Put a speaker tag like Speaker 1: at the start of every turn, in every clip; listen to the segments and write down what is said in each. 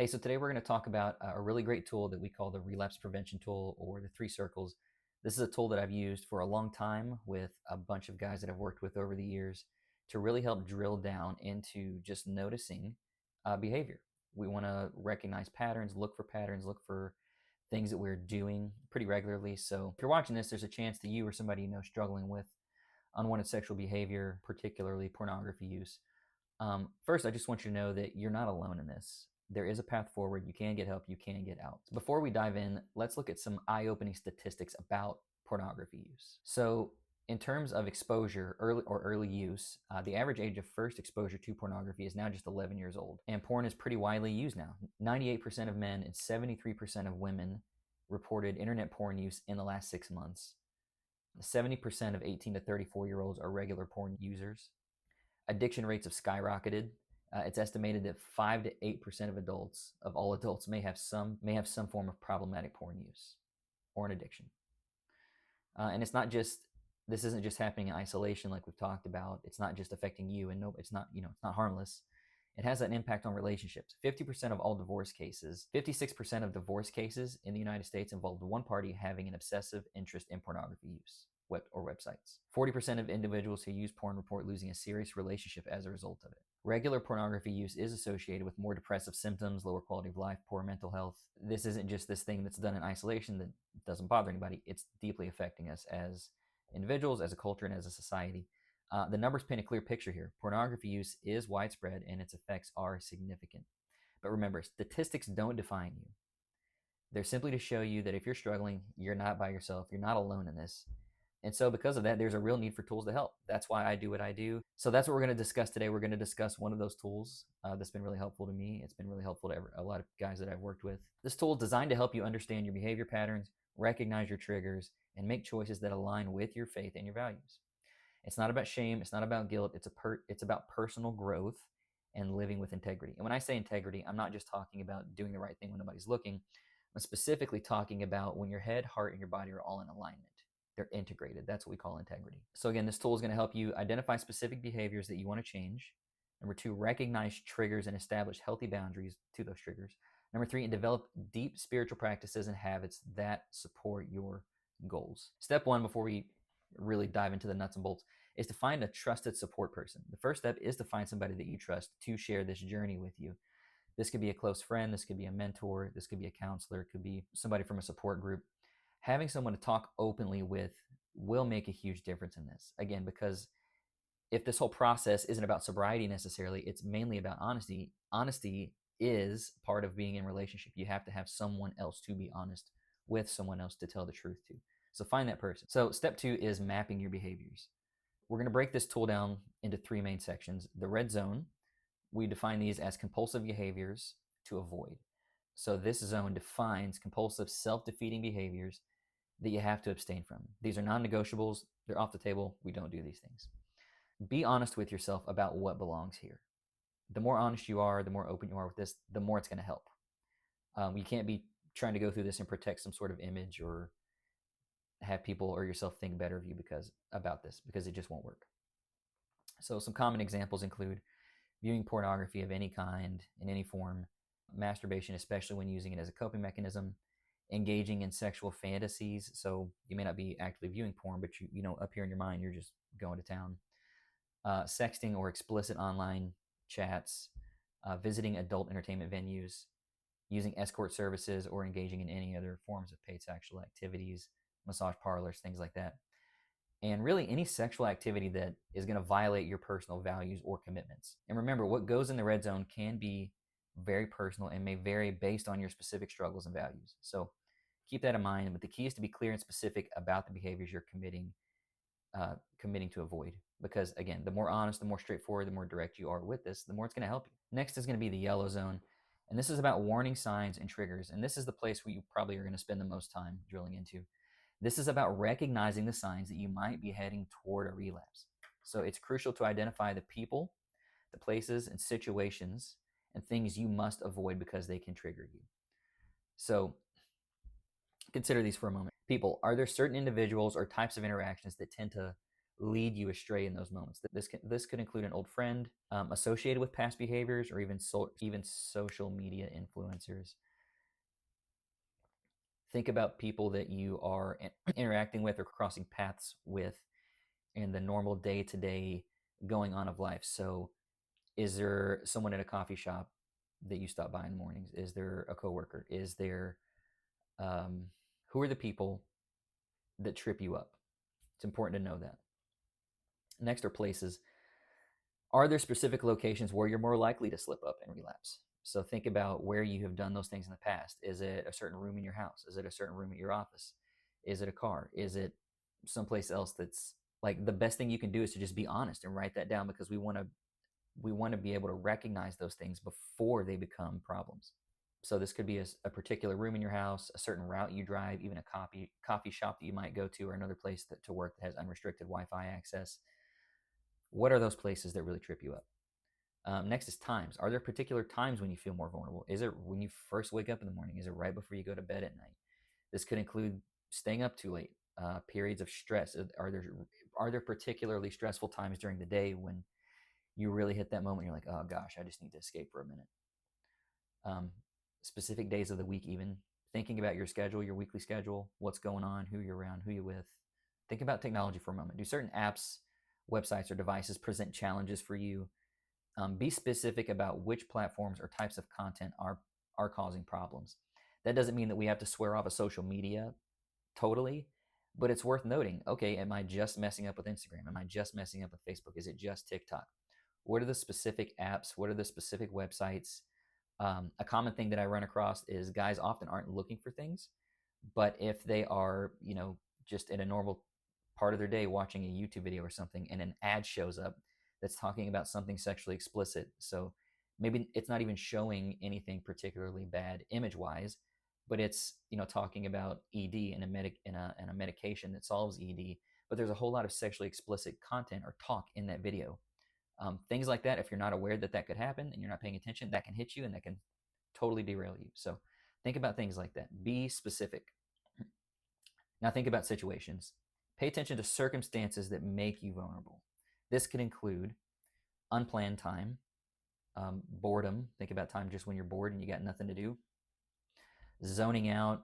Speaker 1: Hey, so today we're going to talk about a really great tool that we call the Relapse Prevention Tool, or the three circles. This is a tool that I've used for a long time with a bunch of guys that I've worked with over the years to really help drill down into just noticing behavior. We want to recognize patterns, look for things that we're doing pretty regularly. So if you're watching this, there's a chance that you or somebody you know struggling with unwanted sexual behavior, particularly pornography use. First, I just want you to know that you're not alone in this. There is a path forward. You can get help. You can get out. Before we dive in, let's look at some eye-opening statistics about pornography use. So in terms of exposure, early use, the average age of first exposure to pornography is now just 11 years old. And porn is pretty widely used now. 98% of men and 73% of women reported internet porn use in the last 6 months. 70% of 18 to 34-year-olds are regular porn users. Addiction rates have skyrocketed. It's estimated that 5 to 8% of all adults may have some form of problematic porn use or an addiction. And this isn't just happening in isolation like we've talked about. It's not just affecting you, and it's not harmless. It has an impact on relationships. 50% of all divorce cases, 56% of divorce cases in the United States involved one party having an obsessive interest in pornography use or websites. 40% of individuals who use porn report losing a serious relationship as a result of it. Regular pornography use is associated with more depressive symptoms, lower quality of life, poor mental health. This isn't just this thing that's done in isolation that doesn't bother anybody. It's deeply affecting us as individuals, as a culture, and as a society. The numbers paint a clear picture here. Pornography use is widespread and its effects are significant. But remember, statistics don't define you. They're simply to show you that if you're struggling, you're not by yourself. You're not alone in this. And so because of that, there's a real need for tools to help. That's why I do what I do. So that's what we're going to discuss today. We're going to discuss one of those tools that's been really helpful to me. It's been really helpful to a lot of guys that I've worked with. This tool is designed to help you understand your behavior patterns, recognize your triggers, and make choices that align with your faith and your values. It's not about shame. It's not about guilt. It's about personal growth and living with integrity. And when I say integrity, I'm not just talking about doing the right thing when nobody's looking. I'm specifically talking about when your head, heart, and your body are all in alignment. They're integrated. That's what we call integrity. So again, this tool is going to help you identify specific behaviors that you want to change. Number 2, recognize triggers and establish healthy boundaries to those triggers. Number 3, and develop deep spiritual practices and habits that support your goals. Step 1, before we really dive into the nuts and bolts, is to find a trusted support person. The first step is to find somebody that you trust to share this journey with you. This could be a close friend. This could be a mentor. This could be a counselor. It could be somebody from a support group. Having someone to talk openly with will make a huge difference in this. Again, because if this whole process isn't about sobriety necessarily, it's mainly about honesty. Honesty is part of being in a relationship. You have to have someone else to be honest with, someone else to tell the truth to. So find that person. So step 2 is mapping your behaviors. We're going to break this tool down into 3 main sections. The red zone, we define these as compulsive behaviors to avoid. So this zone defines compulsive self-defeating behaviors that you have to abstain from. These are non-negotiables. They're off the table. We don't do these things. Be honest with yourself about what belongs here. The more honest you are, the more open you are with this, the more it's going to help. You can't be trying to go through this and protect some sort of image or have people or yourself think better of you because it just won't work. So some common examples include viewing pornography of any kind in any form, masturbation, especially when using it as a coping mechanism, engaging in sexual fantasies. So you may not be actively viewing porn, but you know, up here in your mind, you're just going to town. Sexting or explicit online chats, visiting adult entertainment venues, using escort services, or engaging in any other forms of paid sexual activities, massage parlors, things like that. And really any sexual activity that is going to violate your personal values or commitments. And remember, what goes in the red zone can be very personal and may vary based on your specific struggles and values. So keep that in mind. But the key is to be clear and specific about the behaviors you're committing to avoid. Because again, the more honest, the more straightforward, the more direct you are with this, the more it's going to help you. Next is going to be the yellow zone. And this is about warning signs and triggers. And this is the place where you probably are going to spend the most time drilling into. This is about recognizing the signs that you might be heading toward a relapse. So it's crucial to identify the people, the places, and situations and things you must avoid because they can trigger you. So consider these for a moment. People, are there certain individuals or types of interactions that tend to lead you astray in those moments. This could include an old friend associated with past behaviors, or even social media influencers. Think about people that you are interacting with or crossing paths with in the normal day-to-day going on of life. So is there someone at a coffee shop that you stop by in the mornings? Is there a coworker? Is there who are the people that trip you up? It's important to know that. Next are places. Are there specific locations where you're more likely to slip up and relapse? So think about where you have done those things in the past. Is it a certain room in your house? Is it a certain room at your office? Is it a car? Is it someplace else? That's like, the best thing you can do is to just be honest and write that down, because we want to be able to recognize those things before they become problems. So this could be a particular room in your house, a certain route you drive, even a coffee shop that you might go to, or another place to work that has unrestricted Wi-Fi access. What are those places that really trip you up? Next is times. Are there particular times when you feel more vulnerable? Is it when you first wake up in the morning? Is it right before you go to bed at night? This could include staying up too late, periods of stress. Are there particularly stressful times during the day when you really hit that moment? You're like, oh gosh, I just need to escape for a minute. Specific days of the week, even thinking about your schedule, your weekly schedule, what's going on, who you're around, who you're with. Think about technology for a moment. Do certain apps, websites, or devices present challenges for you? Be specific about which platforms or types of content are causing problems. That doesn't mean that we have to swear off of social media totally, but it's worth noting, okay, am I just messing up with Instagram? Am I just messing up with Facebook? Is it just TikTok? What are the specific apps? What are the specific websites? A common thing that I run across is guys often aren't looking for things, but if they are, just in a normal part of their day watching a YouTube video or something, and an ad shows up that's talking about something sexually explicit. So maybe it's not even showing anything particularly bad image-wise, but it's talking about ED and a medication that solves ED. But there's a whole lot of sexually explicit content or talk in that video. Things like that, if you're not aware that could happen and you're not paying attention, that can hit you and that can totally derail you. So think about things like that. Be specific. Now think about situations. Pay attention to circumstances that make you vulnerable. This could include unplanned time, boredom. Think about time just when you're bored and you got nothing to do. Zoning out,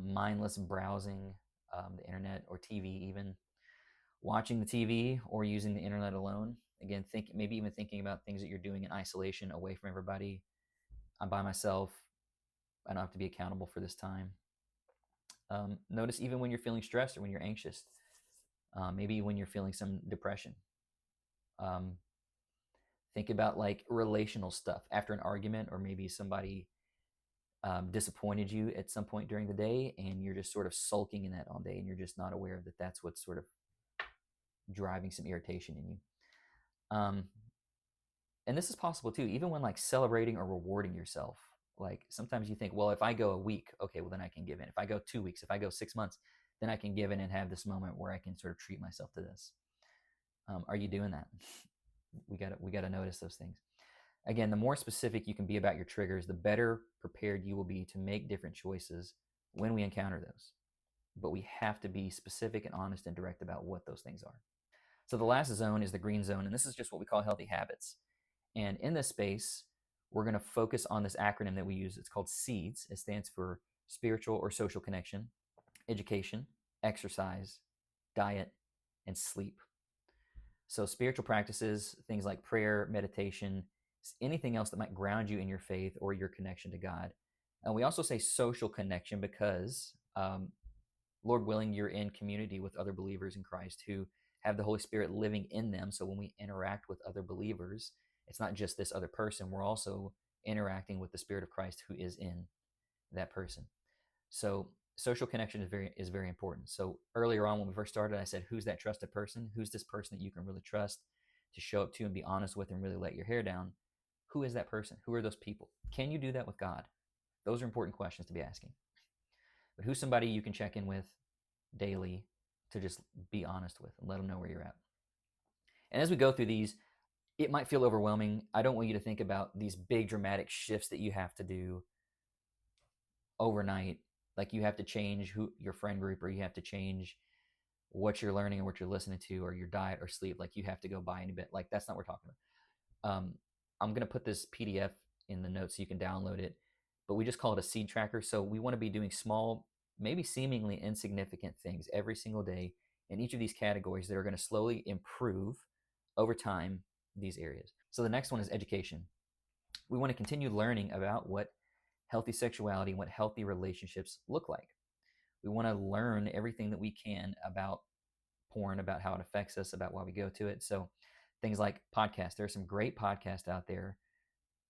Speaker 1: mindless browsing, the internet or TV even. Watching the TV or using the internet alone. Again, maybe even thinking about things that you're doing in isolation, away from everybody. I'm by myself. I don't have to be accountable for this time. Notice even when you're feeling stressed or when you're anxious. Maybe when you're feeling some depression. Think about like relational stuff after an argument, or maybe somebody disappointed you at some point during the day, and you're just sort of sulking in that all day, and you're just not aware that that's what's sort of driving some irritation in you. And this is possible too, even when like celebrating or rewarding yourself. Like sometimes you think, well, if I go a week, okay, well then I can give in. If I go 2 weeks, if I go 6 months, then I can give in and have this moment where I can sort of treat myself to this. Are you doing that? We gotta notice those things. Again, the more specific you can be about your triggers, the better prepared you will be to make different choices when we encounter those. But we have to be specific and honest and direct about what those things are. So the last zone is the green zone, and this is just what we call healthy habits. And in this space, we're going to focus on this acronym that we use. It's called SEEDS. It stands for spiritual or social connection, education, exercise, diet, and sleep. So spiritual practices, things like prayer, meditation, anything else that might ground you in your faith or your connection to God. And we also say social connection because, Lord willing, you're in community with other believers in Christ who have the Holy Spirit living in them. So when we interact with other believers, it's not just this other person. We're also interacting with the Spirit of Christ who is in that person. So social connection is very important. So earlier on when we first started, I said, who's that trusted person? Who's this person that you can really trust to show up to and be honest with and really let your hair down? Who is that person? Who are those people? Can you do that with God? Those are important questions to be asking. But who's somebody you can check in with daily to just be honest with and let them know where you're at? And as we go through these, it might feel overwhelming. I don't want you to think about these big dramatic shifts that you have to do overnight. Like you have to change your friend group, or you have to change what you're learning or what you're listening to or your diet or sleep. Like you have to go buy any bit. Like that's not what we're talking about. I'm going to put this PDF in the notes so you can download it, but we just call it a seed tracker. So we want to be doing small, maybe seemingly insignificant things every single day in each of these categories that are going to slowly improve over time these areas. So the next one is education. We want to continue learning about what healthy sexuality and what healthy relationships look like. We want to learn everything that we can about porn, about how it affects us, about why we go to it. So things like podcasts. There are some great podcasts out there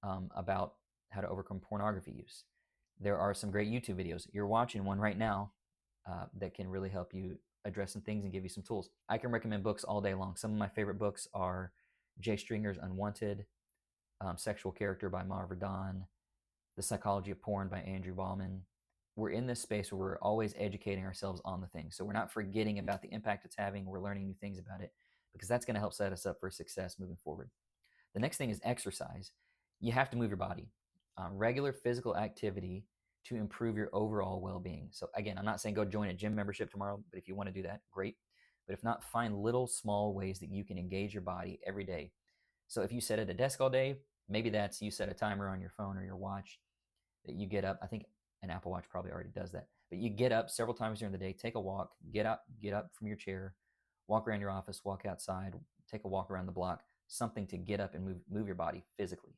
Speaker 1: about how to overcome pornography use. There are some great YouTube videos. You're watching one right now that can really help you address some things and give you some tools. I can recommend books all day long. Some of my favorite books are Jay Stringer's Unwanted, Sexual Character by Marva Dawn, The Psychology of Porn by Andrew Bauman. We're in this space where we're always educating ourselves on the thing. So we're not forgetting about the impact it's having. We're learning new things about it because that's going to help set us up for success moving forward. The next thing is exercise. You have to move your body. Regular physical activity to improve your overall well-being. So again, I'm not saying go join a gym membership tomorrow, but if you want to do that, great. But if not, find little small ways that you can engage your body every day. So if you sit at a desk all day, maybe that's you set a timer on your phone or your watch that you get up. I think an Apple Watch probably already does that. But you get up several times during the day, take a walk, get up from your chair, walk around your office, walk outside, take a walk around the block, something to get up and move your body physically.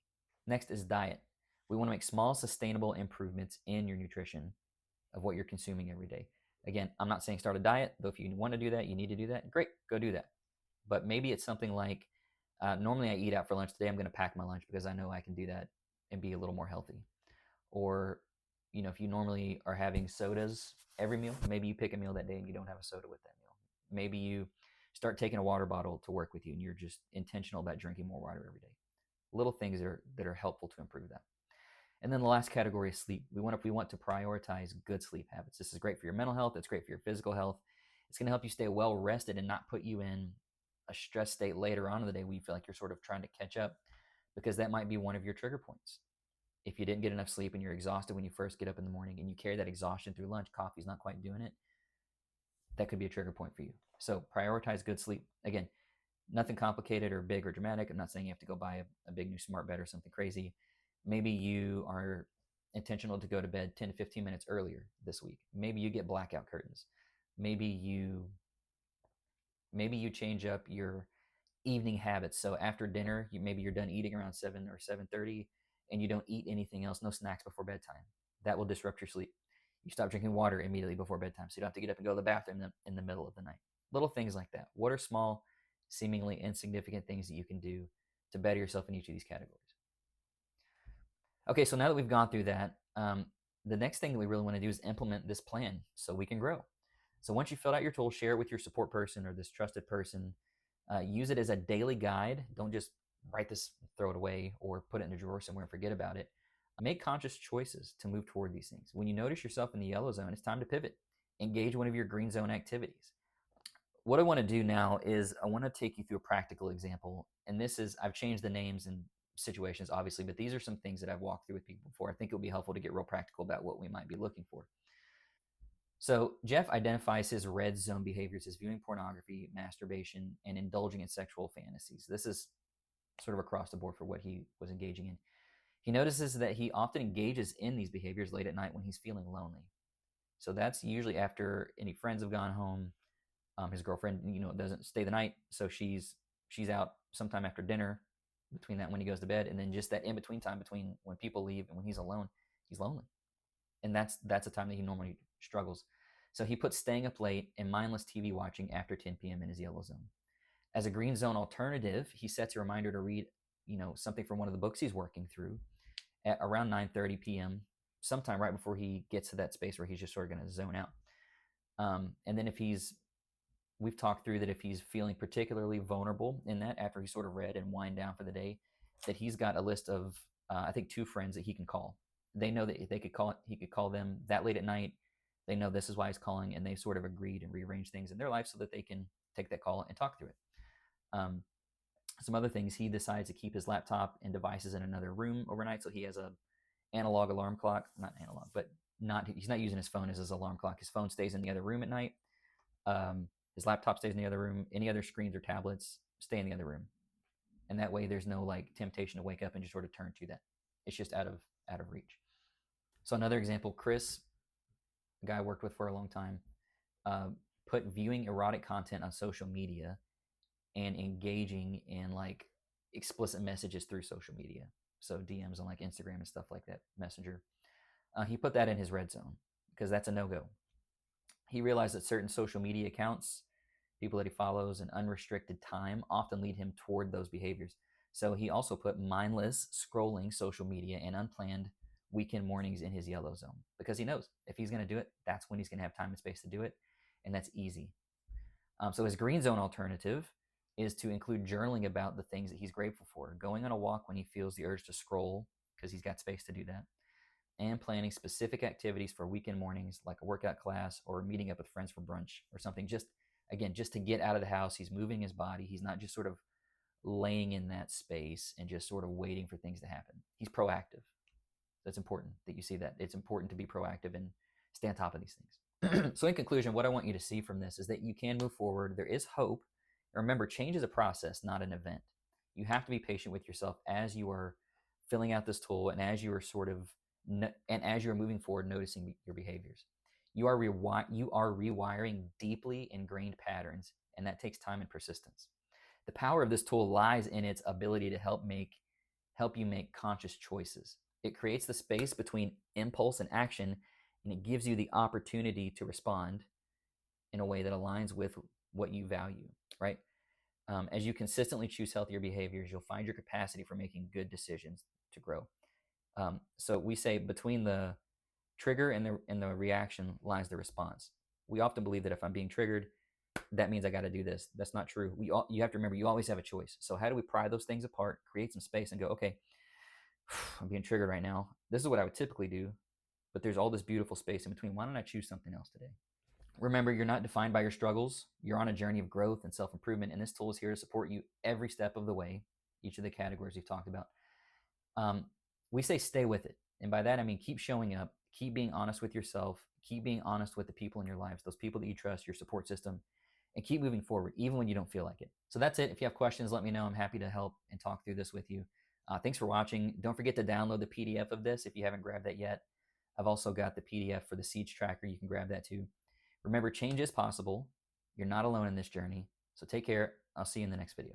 Speaker 1: Next is diet. We want to make small, sustainable improvements in your nutrition of what you're consuming every day. Again, I'm not saying start a diet, though if you want to do that, you need to do that. Great, go do that. But maybe it's something like, normally I eat out for lunch. Today I'm going to pack my lunch because I know I can do that and be a little more healthy. Or, if you normally are having sodas every meal, maybe you pick a meal that day and you don't have a soda with that meal. Maybe you start taking a water bottle to work with you and you're just intentional about drinking more water every day. Little things that are helpful to improve that. And then the last category is sleep. We want to prioritize good sleep habits. This is great for your mental health. It's great for your physical health. It's going to help you stay well rested and not put you in a stress state later on in the day where you feel like you're sort of trying to catch up, because that might be one of your trigger points. If you didn't get enough sleep and you're exhausted when you first get up in the morning and you carry that exhaustion through lunch, coffee's not quite doing it, that could be a trigger point for you. So prioritize good sleep. Again, nothing complicated or big or dramatic. I'm not saying you have to go buy a big new smart bed or something crazy. Maybe you are intentional to go to bed 10 to 15 minutes earlier this week. Maybe you get blackout curtains. Maybe you change up your evening habits. So after dinner, maybe you're done eating around 7 or 7:30 and you don't eat anything else, no snacks before bedtime. That will disrupt your sleep. You stop drinking water immediately before bedtime, so you don't have to get up and go to the bathroom in the middle of the night. Little things like that. What are small, seemingly insignificant things that you can do to better yourself in each of these categories? Okay, so now that we've gone through that, the next thing that we really want to do is implement this plan so we can grow. So once you filled out your tool, share it with your support person or this trusted person. Use it as a daily guide. Don't just write this, throw it away, or put it in a drawer somewhere and forget about it. Make conscious choices to move toward these things. When you notice yourself in the yellow zone, it's time to pivot. Engage one of your green zone activities. What I want to do now is I want to take you through a practical example. And this is, I've changed the names and situations, obviously, but these are some things that I've walked through with people before. I think it would be helpful to get real practical about what we might be looking for. So Jeff identifies his red zone behaviors as viewing pornography, masturbation, and indulging in sexual fantasies. This is sort of across the board for what he was engaging in. He notices that he often engages in these behaviors late at night when he's feeling lonely. So that's usually after any friends have gone home. His girlfriend, doesn't stay the night, so she's out sometime after dinner, between that when he goes to bed, and then just that in between time between when people leave and when he's alone, he's lonely, and that's a time that he normally struggles. So he puts staying up late and mindless TV watching after 10 p.m. in his yellow zone. As a green zone alternative, he sets a reminder to read, something from one of the books he's working through at around 9:30 p.m., sometime right before he gets to that space where he's just sort of going to zone out. And then we've talked through that if he's feeling particularly vulnerable in that after he's sort of read and wind down for the day, that he's got a list of, I think, 2 friends that he can call. They know that he could call them that late at night. They know this is why he's calling, and they sort of agreed and rearranged things in their life so that they can take that call and talk through it. Some other things, he decides to keep his laptop and devices in another room overnight. So he has a analog alarm clock, not analog, but he's not using his phone as his alarm clock. His phone stays in the other room at night. His laptop stays in the other room. Any other screens or tablets stay in the other room. And that way there's no like temptation to wake up and just sort of turn to that. It's just out of reach. So another example, Chris, a guy I worked with for a long time, uh, put viewing erotic content on social media and engaging in like explicit messages through social media. So DMs on like Instagram and stuff like that, Messenger. He put that in his red zone because that's a no-go. He realized that certain social media accounts, people that he follows, and unrestricted time often lead him toward those behaviors. So he also put mindless scrolling social media and unplanned weekend mornings in his yellow zone because he knows if he's going to do it, that's when he's going to have time and space to do it. And that's easy. So his green zone alternative is to include journaling about the things that he's grateful for, going on a walk when he feels the urge to scroll because he's got space to do that, and planning specific activities for weekend mornings like a workout class or meeting up with friends for brunch or something. Just again, just to get out of the house. He's moving his body. He's not just sort of laying in that space and just sort of waiting for things to happen. He's proactive. That's important that you see that. It's important to be proactive and stay on top of these things. So in conclusion, what I want you to see from this is that you can move forward. There is hope. Remember, change is a process, not an event. You have to be patient with yourself as you are filling out this tool and as you are sort of and as you're moving forward, noticing your behaviors. You are rewiring deeply ingrained patterns, and that takes time and persistence. The power of this tool lies in its ability to help you make conscious choices. It creates the space between impulse and action, and it gives you the opportunity to respond in a way that aligns with what you value, right? As you consistently choose healthier behaviors, you'll find your capacity for making good decisions to grow. So we say between the trigger and the reaction lies the response. We often believe that if I'm being triggered, that means I got to do this. That's not true. You have to remember you always have a choice. So how do we pry those things apart, create some space, and go, okay, I'm being triggered right now. This is what I would typically do, but there's all this beautiful space in between. Why don't I choose something else today? Remember, you're not defined by your struggles. You're on a journey of growth and self-improvement, and this tool is here to support you every step of the way, each of the categories we've talked about. We say stay with it. And by that, I mean keep showing up, keep being honest with yourself, keep being honest with the people in your lives, those people that you trust, your support system, and keep moving forward, even when you don't feel like it. So that's it. If you have questions, let me know. I'm happy to help and talk through this with you. Thanks for watching. Don't forget to download the PDF of this if you haven't grabbed that yet. I've also got the PDF for the Siege Tracker. You can grab that too. Remember, change is possible. You're not alone in this journey. So take care. I'll see you in the next video.